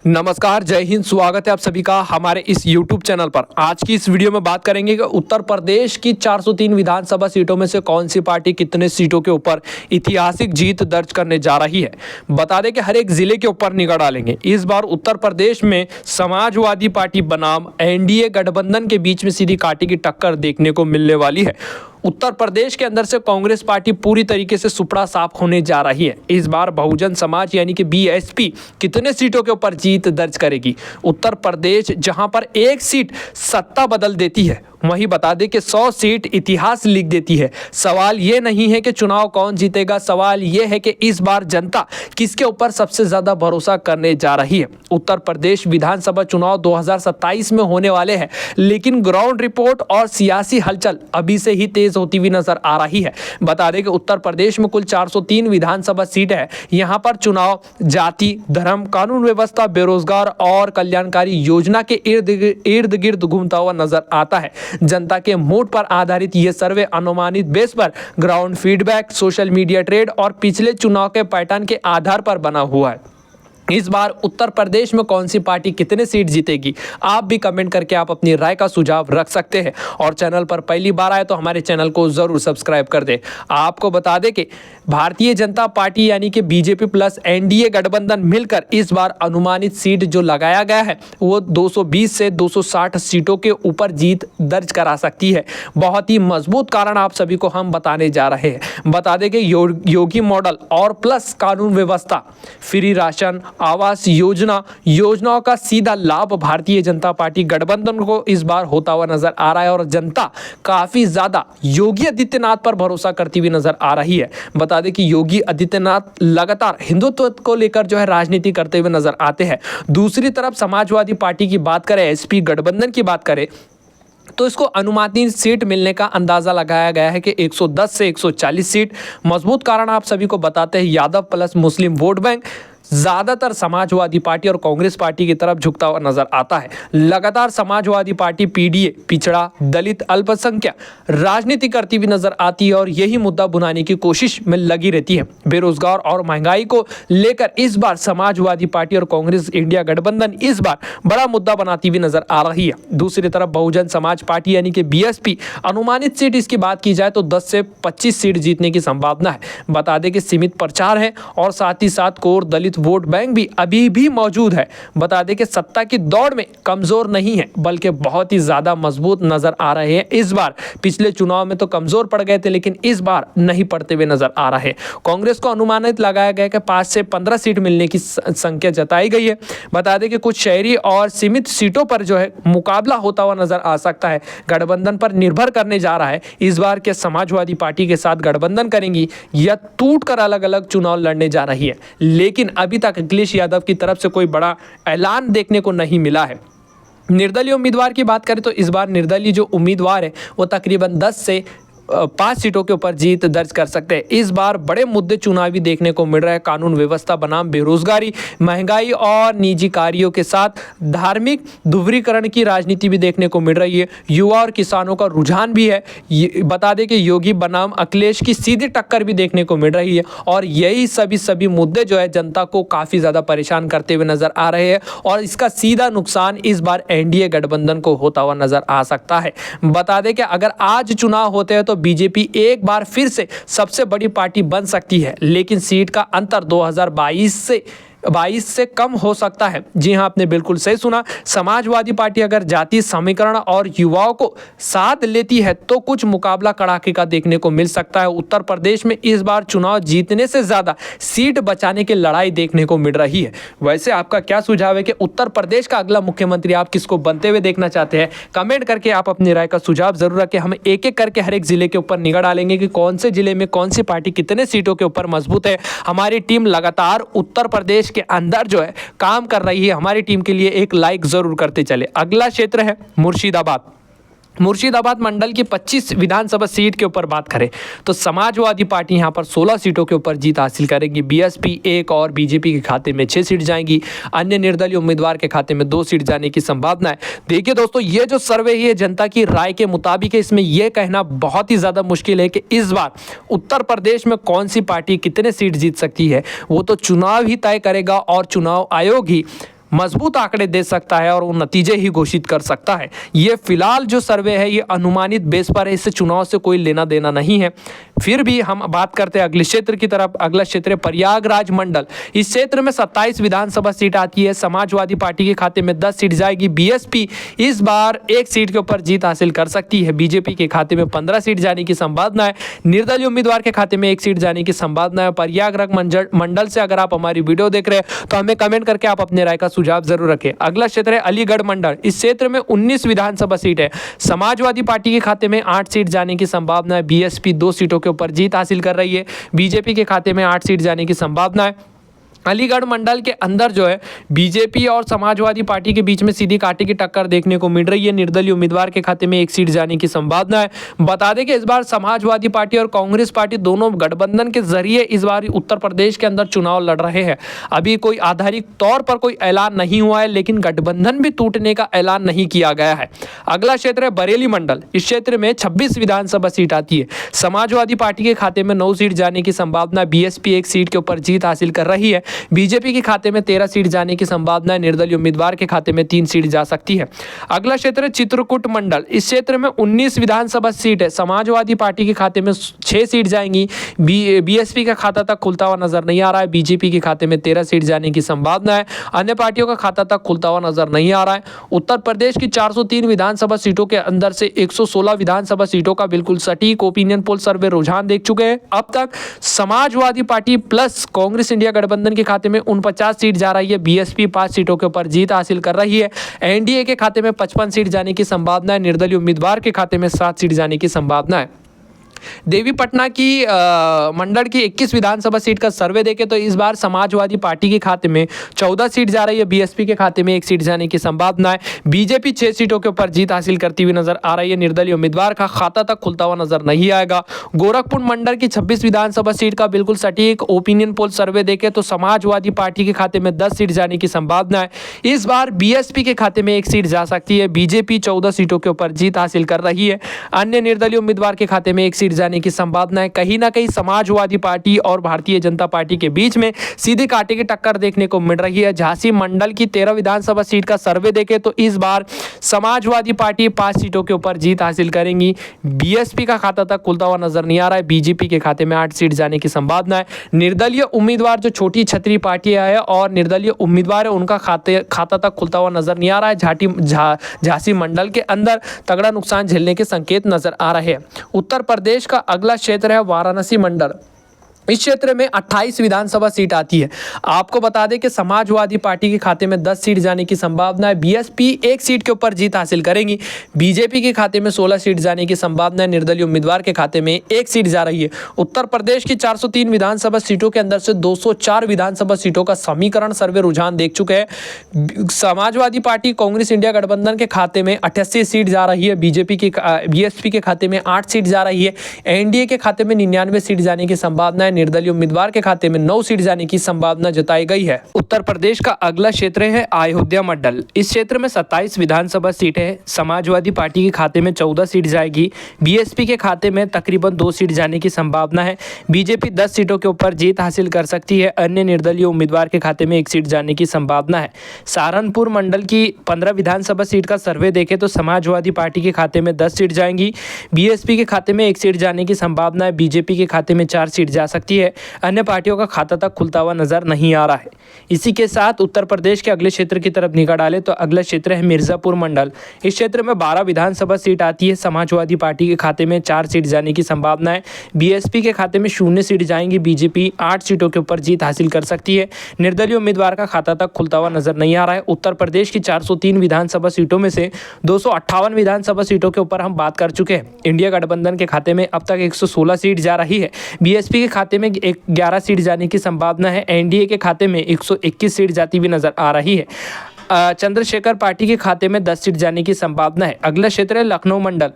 नमस्कार, जय हिंद। स्वागत है आप सभी का हमारे इस YouTube चैनल पर। आज की इस वीडियो में बात करेंगे कि उत्तर प्रदेश की 403 विधानसभा सीटों में से कौन सी पार्टी कितने सीटों के ऊपर ऐतिहासिक जीत दर्ज करने जा रही है। बता दें कि हर एक जिले के ऊपर निगाह डालेंगे। इस बार उत्तर प्रदेश में समाजवादी पार्टी बनाम एनडीए गठबंधन के बीच में सीधी कांटे की टक्कर देखने को मिलने वाली है। उत्तर प्रदेश के अंदर से कांग्रेस पार्टी पूरी तरीके से सुपड़ा साफ होने जा रही है। इस बार बहुजन समाज यानी कि बीएसपी कितने सीटों के ऊपर जीत दर्ज करेगी। उत्तर प्रदेश जहां पर एक सीट सत्ता बदल देती है, वहीं बता दें कि 100 सीट इतिहास लिख देती है। सवाल ये नहीं है कि चुनाव कौन जीतेगा, सवाल ये है कि इस बार जनता किसके ऊपर सबसे ज्यादा भरोसा करने जा रही है। उत्तर प्रदेश विधानसभा चुनाव 2027 में होने वाले हैं, लेकिन ग्राउंड रिपोर्ट और सियासी हलचल अभी से ही तेज होती हुई नजर आ रही है। बता दें कि उत्तर प्रदेश में कुल 403 विधानसभा सीट है। यहां पर चुनाव जाति, धर्म, कानून व्यवस्था, बेरोजगार और कल्याणकारी योजना के इर्द गिर्द घूमता हुआ नजर आता है। जनता के मूड पर आधारित यह सर्वे अनुमानित बेस पर ground feedback, social media trade और पिछले चुनाव के पैटर्न के आधार पर बना हुआ है। इस बार उत्तर प्रदेश में कौन सी पार्टी कितने सीट जीतेगी, आप भी कमेंट करके आप अपनी राय का सुझाव रख सकते हैं। और चैनल पर पहली बार आए तो हमारे चैनल को जरूर सब्सक्राइब कर दें। आपको बता दें कि भारतीय जनता पार्टी यानी कि बीजेपी प्लस एनडीए गठबंधन मिलकर इस बार अनुमानित सीट जो लगाया गया है वो 220 से 260 सीटों के ऊपर जीत दर्ज करा सकती है। बहुत ही मजबूत कारण आप सभी को हम बताने जा रहे हैं। बता दें कि योगी मॉडल और प्लस कानून व्यवस्था, फ्री राशन, आवास योजनाओं का सीधा लाभ भारतीय जनता पार्टी गठबंधन को इस बार होता हुआ नजर आ रहा है और जनता काफी ज्यादा योगी आदित्यनाथ पर भरोसा करती हुई नजर आ रही है। बता दें कि योगी आदित्यनाथ लगातार हिंदुत्व को लेकर जो है राजनीति करते हुए नजर आते हैं। दूसरी तरफ समाजवादी पार्टी की बात करें, एसपी गठबंधन की बात करें तो इसको अनुमानित सीट मिलने का अंदाजा लगाया गया है कि 110 से 140 सीट। मजबूत कारण आप सभी को बताते हैं, यादव प्लस मुस्लिम वोट बैंक ज्यादातर समाजवादी पार्टी और कांग्रेस पार्टी की तरफ झुकता हुआ नजर आता है। लगातार समाजवादी पार्टी पीडीए, पिछड़ा, दलित, अल्पसंख्यक राजनीति करती हुई नजर आती है और यही मुद्दा बुनाने की कोशिश में लगी रहती है। बेरोजगार और महंगाई को लेकर इस बार समाजवादी पार्टी और कांग्रेस इंडिया गठबंधन इस बार बड़ा मुद्दा बनाती हुई नजर आ रही है। दूसरी तरफ बहुजन समाज पार्टी यानी कि बीएसपी, अनुमानित सीट इसकी बात की जाए तो 10 से 25 सीट जीतने की संभावना है। बता दें कि सीमित प्रचार है और साथ ही साथ कोर दलित वोट बैंक भी अभी भी मौजूद है। बता दें कि सत्ता की दौड़ में कमजोर नहीं है बल्कि बहुत ही ज्यादा मजबूत नजर आ रहे हैं। इस बार पिछले चुनाव में तो कमजोर पड़ गए थे, लेकिन इस बार नहीं पड़ते हुए नजर आ रहे हैं। कांग्रेस को अनुमानित लगाया गया कि 5 से 15 सीट मिलने की संख्या जताई गई है। बता दें कि कुछ शहरी और सीमित सीटों पर जो है मुकाबला होता हुआ नजर आ सकता है। गठबंधन पर निर्भर करने जा रहा है इस बार के समाजवादी पार्टी के साथ गठबंधन करेंगी या टूट कर अलग अलग चुनाव लड़ने जा रही है। लेकिन अभी तक अखिलेश यादव की तरफ से कोई बड़ा ऐलान देखने को नहीं मिला है। निर्दलीय उम्मीदवार की बात करें तो इस बार निर्दलीय जो उम्मीदवार है वो तकरीबन 10 से 5 सीटों के ऊपर जीत दर्ज कर सकते हैं। इस बार बड़े मुद्दे चुनावी देखने को मिल रहे हैं। कानून व्यवस्था बनाम बेरोजगारी, महंगाई और निजी कार्यों के साथ धार्मिक ध्रुवीकरण की राजनीति भी देखने को मिल रही है। युवा और किसानों का रुझान भी है। बता दें कि योगी बनाम अखिलेश की सीधी टक्कर भी देखने को मिल रही है और यही सभी मुद्दे जो है जनता को काफ़ी ज़्यादा परेशान करते हुए नजर आ रहे हैं और इसका सीधा नुकसान इस बार एनडीए गठबंधन को होता हुआ नजर आ सकता है। बता दें कि अगर आज चुनाव होते हैं तो बीजेपी एक बार फिर से सबसे बड़ी पार्टी बन सकती है, लेकिन सीट का अंतर 2022 से कम हो सकता है। जी हां, आपने बिल्कुल सही सुना। समाजवादी पार्टी अगर जातीय समीकरण और युवाओं को साथ लेती है तो कुछ मुकाबला कड़ाके का देखने को मिल सकता है। उत्तर प्रदेश में इस बार चुनाव जीतने से ज्यादा सीट बचाने की लड़ाई देखने को मिल रही है। वैसे आपका क्या सुझाव है कि उत्तर प्रदेश का अगला मुख्यमंत्री आप किसको बनते हुए देखना चाहते हैं? कमेंट करके आप अपनी राय का सुझाव जरूर रखें। हम एक एक करके हर एक जिले के ऊपर निगाह डालेंगे कि कौन से जिले में कौन सी पार्टी कितने सीटों के ऊपर मजबूत है। हमारी टीम लगातार उत्तर प्रदेश के अंदर जो है काम कर रही है। हमारी टीम के लिए एक लाइक जरूर करते चले। अगला क्षेत्र है मुर्शिदाबाद मंडल की 25 विधानसभा सीट के ऊपर बात करें तो समाजवादी पार्टी यहां पर 16 सीटों के ऊपर जीत हासिल करेगी। बीएसपी 1 और बीजेपी के खाते में 6 सीट जाएंगी। अन्य निर्दलीय उम्मीदवार के खाते में 2 सीट जाने की संभावना है। देखिए दोस्तों, ये जो सर्वे है जनता की राय के मुताबिक है। इसमें यह कहना बहुत ही ज्यादा मुश्किल है कि इस बार उत्तर प्रदेश में कौन सी पार्टी कितने सीट जीत सकती है। वो तो चुनाव ही तय करेगा और चुनाव आयोग ही मजबूत आंकड़े दे सकता है और वो नतीजे ही घोषित कर सकता है। ये फिलहाल जो सर्वे है ये अनुमानित बेस पर है, इससे चुनाव से कोई लेना देना नहीं है। फिर भी हम बात करते हैं अगले क्षेत्र की तरफ। अगला क्षेत्र है प्रयागराज मंडल। इस क्षेत्र में 27 विधानसभा सीट आती है। समाजवादी पार्टी के खाते में 10 सीट जाएगी। बीएसपी इस बार एक सीट के ऊपर जीत हासिल कर सकती है। बीजेपी के खाते में 15 सीट जाने की संभावना है। निर्दलीय उम्मीदवार के खाते में 1 सीट जाने की संभावना है। प्रयागराज मंडल से अगर आप हमारी वीडियो देख रहे हैं तो हमें कमेंट करके आप अपने राय का सुझाव जरूर रखें। अगला क्षेत्र है अलीगढ़ मंडल। इस क्षेत्र में 19 विधानसभा सीट है। समाजवादी पार्टी के खाते में 8 सीट जाने की संभावना है। बीएसपी 2 सीटों के ऊपर जीत हासिल कर रही है। बीजेपी के खाते में 8 सीट जाने की संभावना है। अलीगढ़ मंडल के अंदर जो है बीजेपी और समाजवादी पार्टी के बीच में सीधी कांटे की टक्कर देखने को मिल रही है। निर्दलीय उम्मीदवार के खाते में 1 सीट जाने की संभावना है। बता दें कि इस बार समाजवादी पार्टी और कांग्रेस पार्टी दोनों गठबंधन के जरिए इस बार उत्तर प्रदेश के अंदर चुनाव लड़ रहे हैं। अभी कोई आधारित तौर पर कोई ऐलान नहीं हुआ है, लेकिन गठबंधन भी टूटने का ऐलान नहीं किया गया है। अगला क्षेत्र है बरेली मंडल। इस क्षेत्र में 26 विधानसभा सीट आती है। समाजवादी पार्टी के खाते में 9 सीट जाने की संभावना। बीएसपी 1 सीट के ऊपर जीत हासिल कर रही है। बीजेपी के खाते में 13 सीट जाने की संभावना है। निर्दलीय उम्मीदवार के खाते में 3 सीट जा सकती है। अगला क्षेत्र है चित्रकूट मंडल। इस क्षेत्र में 19 विधानसभा सीट है। समाजवादी पार्टी के खाते में 6 सीट जाएंगी। बीएसपी का खाता तक खुलता हुआ नजर नहीं आ रहा है। बीजेपी के खाते में 13 सीट जाने की संभावना है। अन्य पार्टियों का खाता तक खुलता हुआ नजर नहीं आ रहा है। उत्तर प्रदेश की 403 विधानसभा सीटों के अंदर से 116 विधानसभा सीटों का बिल्कुल सटीक ओपिनियन पोल सर्वे रुझान देख चुके हैं। अब तक Samajwadi party plus Congress India गठबंधन के खाते में 49 सीट जा रही है। बीएसपी 5 सीटों के ऊपर जीत हासिल कर रही है। एनडीए के खाते में 55 सीट जाने की संभावना है। निर्दलीय उम्मीदवार के खाते में 7 सीट जाने की संभावना है। देवीपटना की मंडल की 21 विधानसभा सीट का सर्वे देखें तो इस बार समाजवादी पार्टी के खाते में 14 सीट जा रही है। बीएसपी के खाते में 1 सीट जाने की संभावना है। बीजेपी 6 सीटों के ऊपर जीत हासिल करती हुई नजर आ रही है। निर्दलीय उम्मीदवार का खाता तक खुलता हुआ नजर नहीं आएगा। गोरखपुर मंडल की 26 विधानसभा सीट का बिल्कुल सटीक ओपिनियन पोल सर्वे देखें तो समाजवादी पार्टी के खाते में 10 सीट जाने की संभावना है। इस बार बीएसपी के खाते में 1 सीट जा सकती है। बीजेपी 14 सीटों के ऊपर जीत हासिल कर रही है। अन्य निर्दलीय उम्मीदवार के खाते में 1 सीट जाने की संभावना है। कहीं ना कहीं समाजवादी पार्टी और भारतीय जनता पार्टी के बीच में सीधे कांटे की टक्कर देखने को मिल रही है। झांसी मंडल की 13 विधानसभा सीट का सर्वे देखें तो इस बार समाजवादी पार्टी 5 सीटों के ऊपर जीत हासिल करेंगी। बीएसपी का खाता तक खुलता हुआ नजर नहीं आ रहा है। बीजेपी के खाते में 8 सीट जाने की संभावना है। निर्दलीय उम्मीदवार जो छोटी छतरी पार्टियां है और निर्दलीय उम्मीदवार है उनका खाता तक खुलता हुआ नजर नहीं आ रहा है। झांसी मंडल के अंदर तगड़ा नुकसान झेलने के संकेत नजर आ रहे हैं। उत्तर प्रदेश का अगला क्षेत्र है वाराणसी मंडल। इस क्षेत्र में 28 विधानसभा सीट आती है। आपको बता दें कि समाजवादी पार्टी के खाते में 10 सीट जाने की संभावना है। बीएसपी 1 सीट के ऊपर जीत हासिल करेंगी। बीजेपी के खाते में 16 सीट जाने की संभावना है। निर्दलीय उम्मीदवार के खाते में 1 सीट जा रही है। उत्तर प्रदेश की 403 विधानसभा सीटों के अंदर से 204 विधानसभा सीटों का समीकरण सर्वे रुझान देख चुके हैं। समाजवादी पार्टी कांग्रेस इंडिया गठबंधन के खाते में 88 सीट जा रही है। बीएसपी के खाते में 8 सीट जा रही है। एनडीए के खाते में 99 सीट जाने की संभावना है। निर्दलीय उम्मीदवार के खाते में 9 सीट जाने की संभावना जताई गई है। उत्तर प्रदेश का अगला क्षेत्र है अयोध्या मंडल। इस क्षेत्र में 27 विधानसभा सीट है। समाजवादी पार्टी के खाते में 14 सीट जाएगी। बीएसपी के खाते में तकरीबन 2 सीट जाने की संभावना है। बीजेपी 10 सीटों के ऊपर जीत हासिल कर सकती है। अन्य निर्दलीय उम्मीदवार के खाते में 1 सीट जाने की संभावना है। सहारनपुर मंडल की 15 विधानसभा सीट का सर्वे देखें तो समाजवादी पार्टी के खाते में 10 सीट जाएंगी। बीएसपी के खाते में 1 सीट जाने की संभावना है। बीजेपी के खाते में 4 सीट जा सकती है। अन्य पार्टियों का खाता तक खुलता हुआ नजर नहीं आ रहा है। इसी के साथ उत्तर प्रदेश के अगले क्षेत्र की तरफ निगाह डालें तो अगला क्षेत्र है मिर्जापुर मंडल। इस क्षेत्र में 12 विधानसभा सीट आती है। समाजवादी पार्टी के खाते में 4 सीट जाने की संभावना है। बीएसपी के खाते में 0 सीट जाएंगी। बीजेपी 8 सीटों के ऊपर जीत हासिल कर सकती है। निर्दलीय उम्मीदवार का खाता तक खुलता हुआ नजर नहीं आ रहा है। उत्तर प्रदेश की 403 विधानसभा सीटों में से 258 विधानसभा सीटों के ऊपर हम बात कर चुके हैं। इंडिया गठबंधन के खाते में अब तक 116 सीट जा रही है। बीएसपी के खाते में 11 सीट जाने की संभावना है। एनडीए के खाते में 121 सीट जाती हुई नजर आ रही है। चंद्रशेखर पार्टी के खाते में 10 सीट जाने की संभावना है। अगला क्षेत्र है लखनऊ मंडल।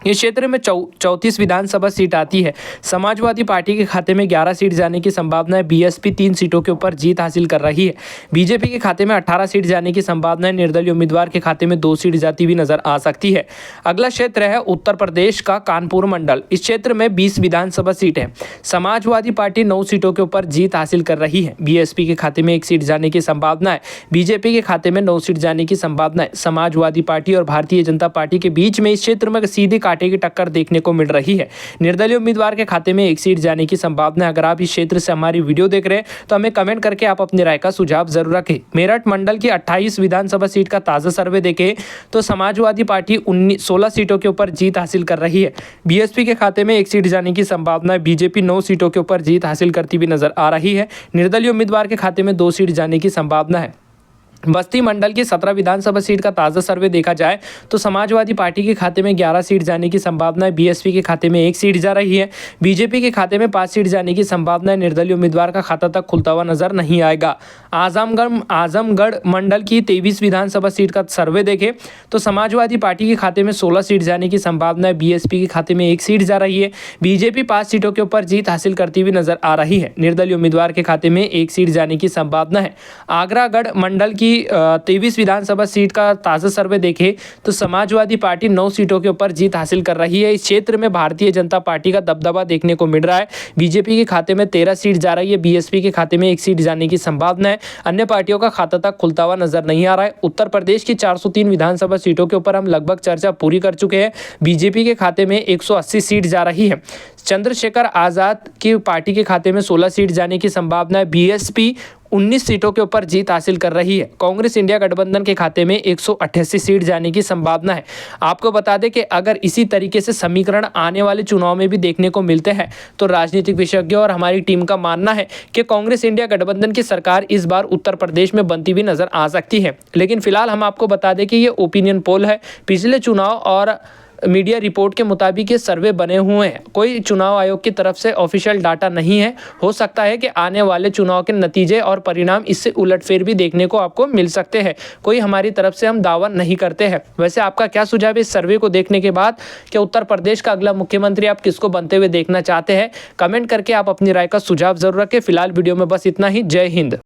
इस क्षेत्र में 34 विधानसभा सीट आती है। समाजवादी पार्टी के खाते में 11 सीट जाने की संभावना है। बीएसपी 3 सीटों के ऊपर जीत हासिल कर रही है। बीजेपी के खाते में 18 सीट जाने की संभावना है। निर्दलीय उम्मीदवार के खाते में 2 सीट जाती हुई नजर आ सकती है। अगला क्षेत्र है उत्तर प्रदेश का कानपुर मंडल। इस क्षेत्र में 20 विधानसभा सीट है। समाजवादी पार्टी 9 सीटों के ऊपर जीत हासिल कर रही है। बीएसपी के खाते में 1 सीट जाने की संभावना है। बीजेपी के खाते में 9 सीट जाने की संभावना है। समाजवादी पार्टी और भारतीय जनता पार्टी के बीच में इस क्षेत्र में सीधी कांटे की टक्कर देखने को मिल रही है। निर्दलीय उम्मीदवार के खाते में 1 सीट जाने की संभावना है। अगर आप इस क्षेत्र से हमारी वीडियो देख रहे हैं तो हमें कमेंट करके आप अपनी राय का सुझाव जरूर रखें। मेरठ मंडल की 28 विधानसभा सीट का ताजा सर्वे देखें तो समाजवादी पार्टी 16 सीटों के ऊपर जीत हासिल कर रही है। बीएसपी के खाते में 1 सीट जाने की संभावना है। बीजेपी 9 सीटों के ऊपर जीत हासिल करती हुई नजर आ रही है। निर्दलीय उम्मीदवार के खाते में 2 सीट जाने की संभावना है। बस्ती मंडल की 17 विधानसभा सीट का ताज़ा सर्वे देखा जाए तो समाजवादी पार्टी के खाते में 11 सीट जाने की संभावना है। बीएसपी के खाते में 1 सीट जा रही है। बीजेपी के खाते में 5 सीट जाने की संभावना है। निर्दलीय उम्मीदवार का खाता तक खुलता हुआ नजर नहीं आएगा। आजमगढ़ मंडल की 23 विधानसभा सीट का सर्वे देखें तो समाजवादी पार्टी के खाते में 16 सीट जाने की संभावना है। बीएसपी के खाते में 1 सीट जा रही है। बीजेपी 5 सीटों के ऊपर जीत हासिल करती हुई नजर आ रही है। निर्दलीय उम्मीदवार के खाते में 1 सीट जाने की संभावना है। आगरागढ़ मंडल की 23 विधानसभा सीट का ताज़ा सर्वे देखें तो समाजवादी पार्टी 9 सीटों के ऊपर जीत हासिल कर रही है। इस क्षेत्र में भारतीय जनता पार्टी का दबदबा देखने को मिल रहा है। बीजेपी के खाते में 13 सीट जा रही है। बीएसपी के खाते में 1 सीट जाने की संभावना है। अन्य पार्टियों का खाता तक खुलता हुआ नजर नहीं आ रहा है। उत्तर प्रदेश की 403 विधानसभा सीटों के ऊपर हम लगभग चर्चा पूरी कर चुके हैं। बीजेपी के खाते में 180 सीट जा रही है। चंद्रशेखर आजाद की पार्टी के खाते में 16 सीट जाने की संभावना है। बीएसपी 19 सीटों के ऊपर जीत हासिल कर रही है। कांग्रेस इंडिया गठबंधन के खाते में 188 सीट जाने की संभावना है। आपको बता दें कि अगर इसी तरीके से समीकरण आने वाले चुनाव में भी देखने को मिलते हैं तो राजनीतिक विशेषज्ञों और हमारी टीम का मानना है कि कांग्रेस इंडिया गठबंधन की सरकार इस बार उत्तर प्रदेश में बनती हुई नजर आ सकती है। लेकिन फिलहाल हम आपको बता दें कि ये ओपिनियन पोल है। पिछले चुनाव और मीडिया रिपोर्ट के मुताबिक ये सर्वे बने हुए हैं। कोई चुनाव आयोग की तरफ से ऑफिशियल डाटा नहीं है। हो सकता है कि आने वाले चुनाव के नतीजे और परिणाम इससे उलटफेर भी देखने को आपको मिल सकते हैं। कोई हमारी तरफ से हम दावा नहीं करते हैं। वैसे आपका क्या सुझाव है इस सर्वे को देखने के बाद? कि उत्तर प्रदेश का अगला मुख्यमंत्री आप किसको बनते हुए देखना चाहते हैं? कमेंट करके आप अपनी राय का सुझाव जरूर रखें। फिलहाल वीडियो में बस इतना ही। जय हिंद।